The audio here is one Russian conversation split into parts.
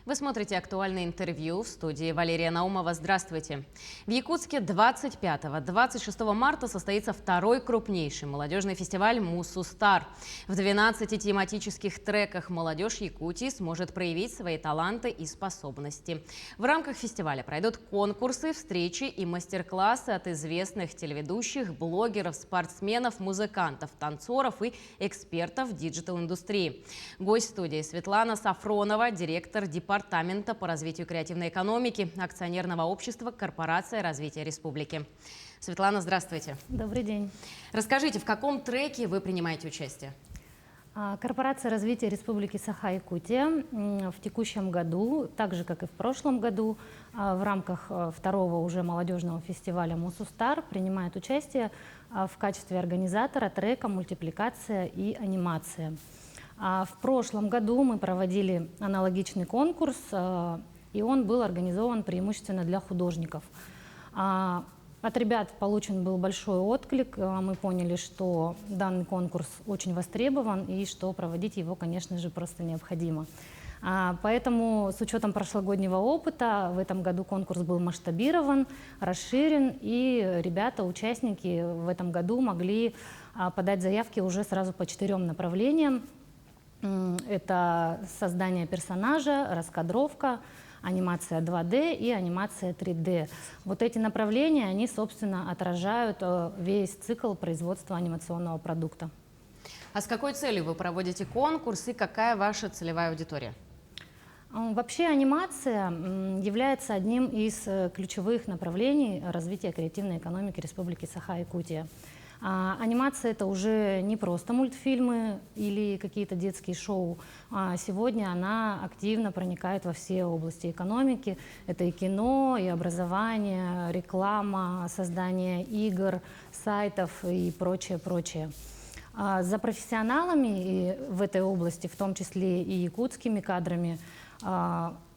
Вы смотрите «Актуальное интервью», в студии Валерия Наумова. Здравствуйте. В Якутске 25-26 марта состоится второй крупнейший молодежный фестиваль «Мусустар». В 12 тематических треках молодежь Якутии сможет проявить свои таланты и способности. В рамках фестиваля пройдут конкурсы, встречи и мастер-классы от известных телеведущих, блогеров, спортсменов, музыкантов, танцоров и экспертов диджитал-индустрии. Гость студии Светлана Сафронова, директор департамента по развитию креативной экономики акционерного общества «Корпорация развития республики». Светлана, здравствуйте. Добрый день. Расскажите, в каком треке вы принимаете участие? Корпорация развития Республики Саха-Якутия в текущем году, так же как и в прошлом году, в рамках второго уже молодежного фестиваля «Мусустар» принимает участие в качестве организатора трека «Мультипликация и анимация». В прошлом году мы проводили аналогичный конкурс, и он был организован преимущественно для художников. От ребят получен был большой отклик. Мы поняли, что данный конкурс очень востребован и что проводить его, конечно же, просто необходимо. Поэтому с учетом прошлогоднего опыта в этом году конкурс был масштабирован, расширен, и ребята, участники в этом году могли подать заявки уже сразу по 4 направлениям. Это создание персонажа, раскадровка, анимация 2D и анимация 3D. Вот эти направления, они, собственно, отражают весь цикл производства анимационного продукта. А с какой целью вы проводите конкурс и какая ваша целевая аудитория? Вообще анимация является одним из ключевых направлений развития креативной экономики Республики Саха-Якутия. Анимация – это уже не просто мультфильмы или какие-то детские шоу. Сегодня она активно проникает во все области экономики. Это и кино, и образование, реклама, создание игр, сайтов и прочее. За профессионалами в этой области, в том числе и якутскими кадрами,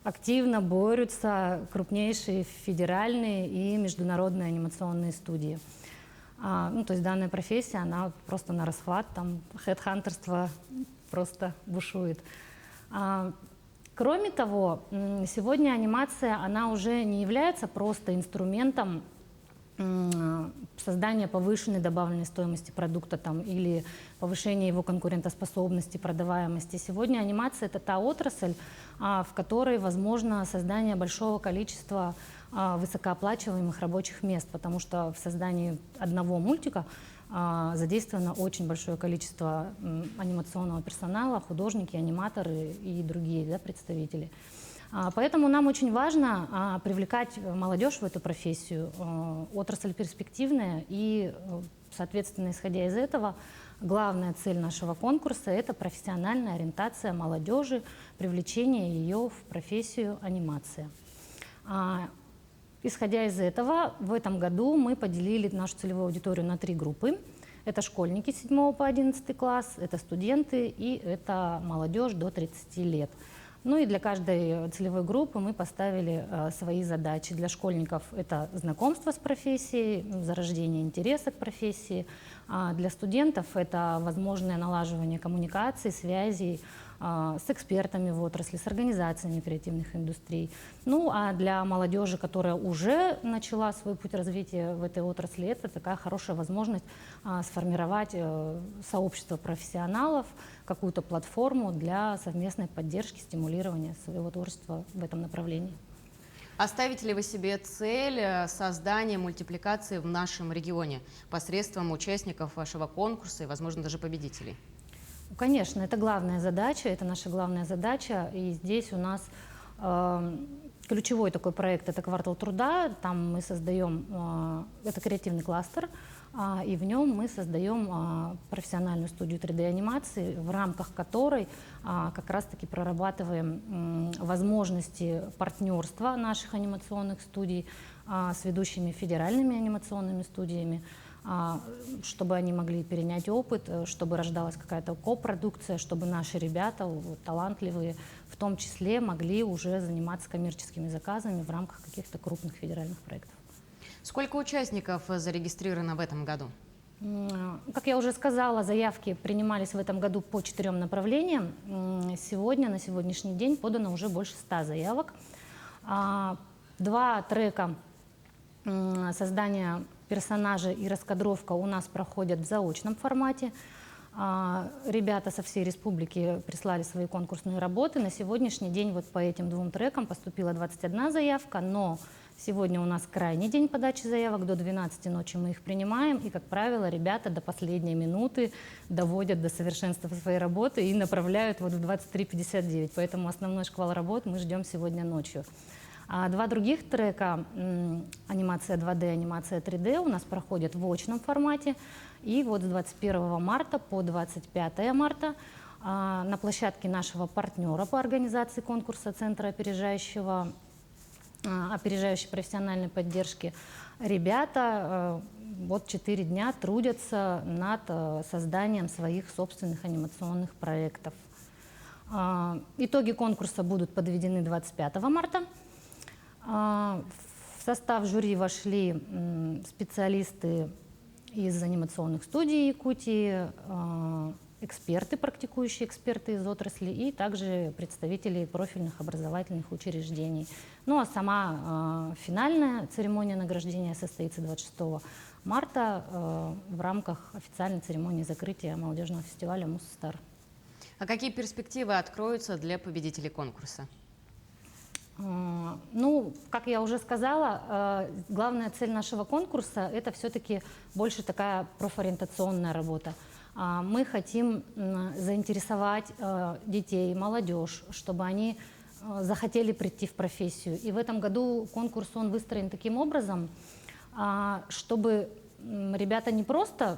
активно борются крупнейшие федеральные и международные анимационные студии. То есть данная профессия, она просто на расхват, там хедхантерство просто бушует. Кроме того, сегодня анимация, она уже не является просто инструментом создания повышенной добавленной стоимости продукта или повышения его конкурентоспособности, продаваемости. Сегодня анимация – это та отрасль, в которой возможно создание большого количества высокооплачиваемых рабочих мест, потому что в создании одного мультика задействовано очень большое количество анимационного персонала, художники, аниматоры и другие представители. Поэтому нам очень важно привлекать молодежь в эту профессию. Отрасль перспективная, и, соответственно, исходя из этого, главная цель нашего конкурса – это профессиональная ориентация молодежи, привлечение ее в профессию анимация. Исходя из этого, в этом году мы поделили нашу целевую аудиторию на 3 группы. Это школьники с 7 по 11 класс, это студенты и это молодежь до 30 лет. И для каждой целевой группы мы поставили свои задачи. Для школьников это знакомство с профессией, зарождение интереса к профессии. Для студентов это возможное налаживание коммуникаций, связей с экспертами в отрасли, с организациями креативных индустрий. А для молодежи, которая уже начала свой путь развития в этой отрасли, это такая хорошая возможность сформировать сообщество профессионалов, какую-то платформу для совместной поддержки, стимулирования своего творчества в этом направлении. Оставите ли вы себе цель создания мультипликации в нашем регионе посредством участников вашего конкурса и, возможно, даже победителей? Конечно, это главная задача, это наша главная задача. И здесь у нас ключевой такой проект – это «Квартал труда». Там мы создаем, это креативный кластер, и в нем мы создаем профессиональную студию 3D-анимации, в рамках которой как раз-таки прорабатываем возможности партнерства наших анимационных студий с ведущими федеральными анимационными студиями, чтобы они могли перенять опыт, чтобы рождалась какая-то копродукция, чтобы наши ребята, талантливые, в том числе могли уже заниматься коммерческими заказами в рамках каких-то крупных федеральных проектов. Сколько участников зарегистрировано в этом году? Как я уже сказала, заявки принимались в этом году по 4 направлениям. Сегодня, на сегодняшний день подано уже больше 100 заявок. 2 трека создания персонажа и раскадровка у нас проходят в заочном формате. Ребята со всей республики прислали свои конкурсные работы. На сегодняшний день вот по этим 2 трекам поступила 21 заявка, но сегодня у нас крайний день подачи заявок, до 12 ночи мы их принимаем, и, как правило, ребята до последней минуты доводят до совершенства своей работы и направляют вот в 23:59, поэтому основной шквал работ мы ждем сегодня ночью. 2 других трека, анимация 2D, анимация 3D, у нас проходят в очном формате. И вот с 21 марта по 25 марта на площадке нашего партнера по организации конкурса Центра опережающей профессиональной поддержки ребята вот 4 дня трудятся над созданием своих собственных анимационных проектов. Итоги конкурса будут подведены 25 марта. В состав жюри вошли специалисты из анимационных студий Якутии, эксперты, практикующие эксперты из отрасли и также представители профильных образовательных учреждений. Ну а сама финальная церемония награждения состоится 26 марта в рамках официальной церемонии закрытия молодежного фестиваля «Муссустар». А какие перспективы откроются для победителей конкурса? Ну, как я уже сказала, главная цель нашего конкурса – это все-таки больше такая профориентационная работа. Мы хотим заинтересовать детей, молодежь, чтобы они захотели прийти в профессию. И в этом году конкурс он выстроен таким образом, чтобы ребята не просто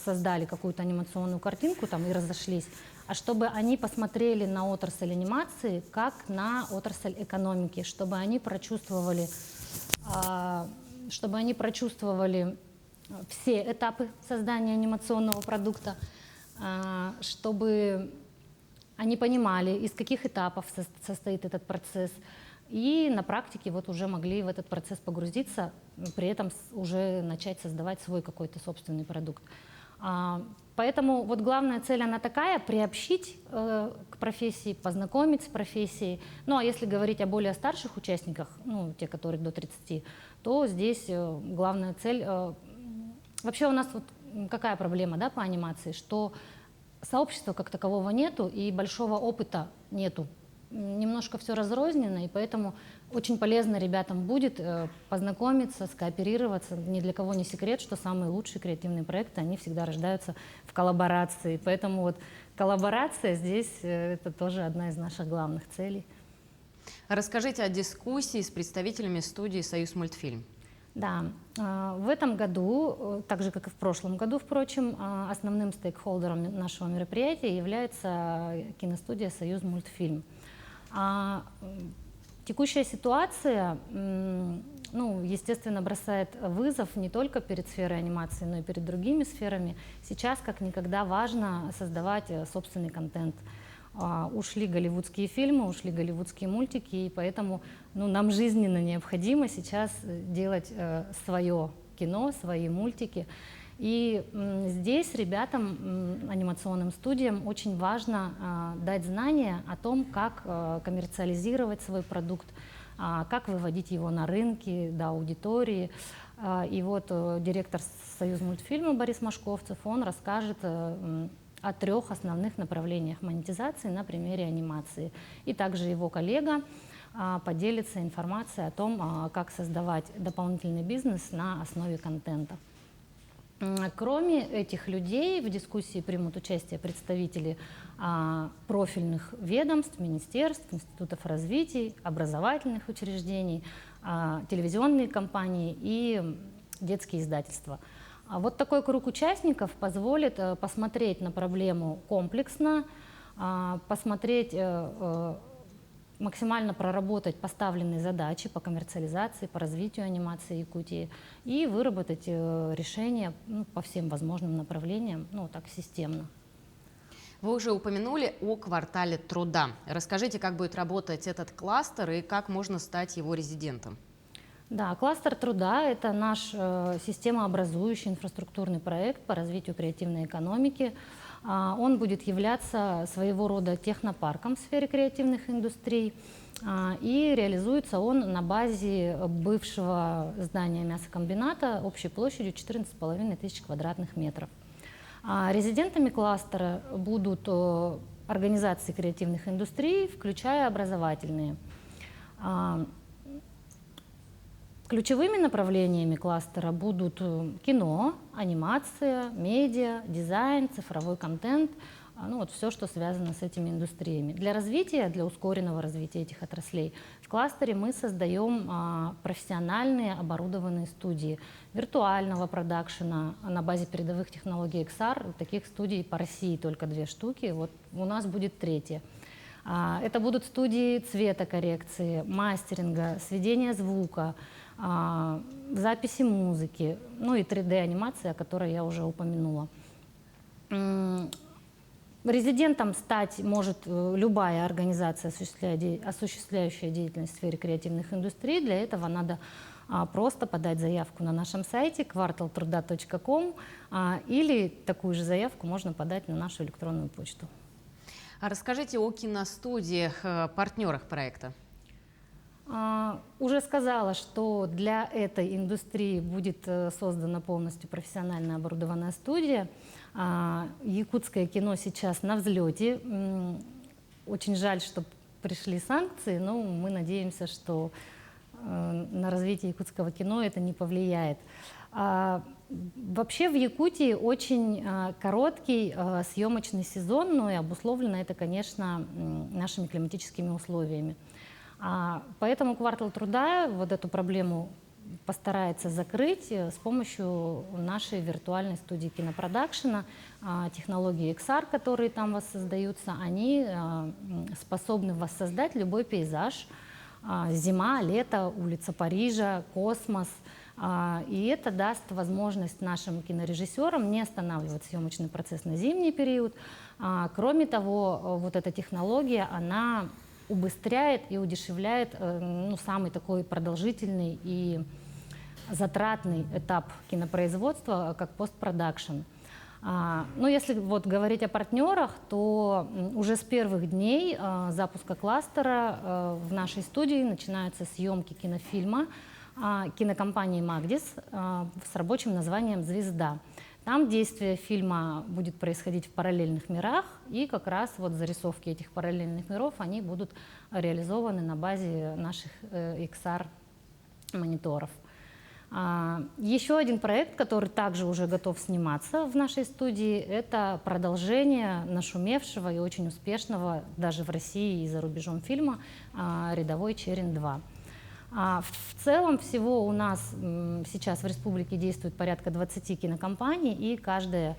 создали какую-то анимационную картинку там, и разошлись, а чтобы они посмотрели на отрасль анимации как на отрасль экономики, чтобы они прочувствовали все этапы создания анимационного продукта, чтобы они понимали, из каких этапов состоит этот процесс, и на практике вот уже могли в этот процесс погрузиться, при этом уже начать создавать свой какой-то собственный продукт. Поэтому вот главная цель она такая – приобщить к профессии, познакомить с профессией. Ну а если говорить о более старших участниках, те, которые до 30, то здесь главная цель… Вообще у нас вот какая проблема, да, по анимации, что сообщества как такового нету и большого опыта нету. Немножко все разрознено, и поэтому очень полезно ребятам будет познакомиться, скооперироваться. Ни для кого не секрет, что самые лучшие креативные проекты, они всегда рождаются в коллаборации. Поэтому вот коллаборация здесь это тоже одна из наших главных целей. Расскажите о дискуссии с представителями студии «Союзмультфильм». Да, в этом году, так же как и в прошлом году, впрочем, основным стейкхолдером нашего мероприятия является киностудия «Союзмультфильм». Текущая ситуация, естественно, бросает вызов не только перед сферой анимации, но и перед другими сферами. Сейчас как никогда важно создавать собственный контент. Ушли голливудские фильмы, ушли голливудские мультики, и поэтому нам жизненно необходимо сейчас делать свое кино, свои мультики. И здесь ребятам, анимационным студиям, очень важно дать знания о том, как коммерциализировать свой продукт, как выводить его на рынки, до аудитории. И вот директор «Союзмультфильма» Борис Машковцев, он расскажет о 3 основных направлениях монетизации на примере анимации. И также его коллега поделится информацией о том, как создавать дополнительный бизнес на основе контента. Кроме этих людей в дискуссии примут участие представители профильных ведомств, министерств, институтов развития, образовательных учреждений, телевизионные компании и детские издательства. Вот такой круг участников позволит посмотреть на проблему комплексно, посмотреть, максимально проработать поставленные задачи по коммерциализации, по развитию анимации Якутии и выработать решения по всем возможным направлениям, так системно. Вы уже упомянули о квартале труда. Расскажите, как будет работать этот кластер и как можно стать его резидентом. Да, кластер труда– это наш системообразующий инфраструктурный проект по развитию креативной экономики. Он будет являться своего рода технопарком в сфере креативных индустрий. И реализуется он на базе бывшего здания мясокомбината общей площадью 14,5 тысяч квадратных метров. Резидентами кластера будут организации креативных индустрий, включая образовательные. Ключевыми направлениями кластера будут кино, анимация, медиа, дизайн, цифровой контент, ну вот все, что связано с этими индустриями. Для развития, для ускоренного развития этих отраслей в кластере мы создаем профессиональные оборудованные студии виртуального продакшена на базе передовых технологий XR. Таких студий по России только 2 штуки, вот у нас будет 3-я. Это будут студии цветокоррекции, мастеринга, сведения звука, записи музыки, ну и 3D-анимация, о которой я уже упомянула. Резидентом стать может любая организация, осуществляющая деятельность в сфере креативных индустрий. Для этого надо просто подать заявку на нашем сайте kvartaltruda.com или такую же заявку можно подать на нашу электронную почту. А расскажите о киностудиях, партнерах проекта. Уже сказала, что для этой индустрии будет создана полностью профессионально оборудованная студия. Якутское кино сейчас на взлете. Очень жаль, что пришли санкции, но мы надеемся, что на развитие якутского кино это не повлияет. Вообще в Якутии очень короткий съемочный сезон, но и обусловлено это, конечно, нашими климатическими условиями. Поэтому «Квартал труда» вот эту проблему постарается закрыть с помощью нашей виртуальной студии кинопродакшена. Технологии XR, которые там воссоздаются, они способны воссоздать любой пейзаж. Зима, лето, улица Парижа, космос. И это даст возможность нашим кинорежиссерам не останавливать съемочный процесс на зимний период. Кроме того, вот эта технология, она убыстряет и удешевляет самый такой продолжительный и затратный этап кинопроизводства, как постпродакшн. Но если вот говорить о партнерах, то уже с первых дней запуска кластера в нашей студии начинаются съемки кинофильма кинокомпании «Магдис» с рабочим названием «Звезда». Там действие фильма будет происходить в параллельных мирах, и как раз вот зарисовки этих параллельных миров, они будут реализованы на базе наших XR-мониторов. Еще один проект, который также уже готов сниматься в нашей студии, это продолжение нашумевшего и очень успешного даже в России и за рубежом фильма «Рядовой Черен 2». В целом всего у нас сейчас в республике действует порядка 20 кинокомпаний, и каждая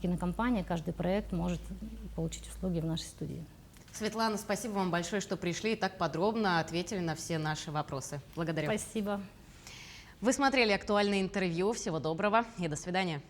кинокомпания, каждый проект может получить услуги в нашей студии. Светлана, спасибо вам большое, что пришли и так подробно ответили на все наши вопросы. Благодарю. Спасибо. Вы смотрели актуальное интервью. Всего доброго и до свидания.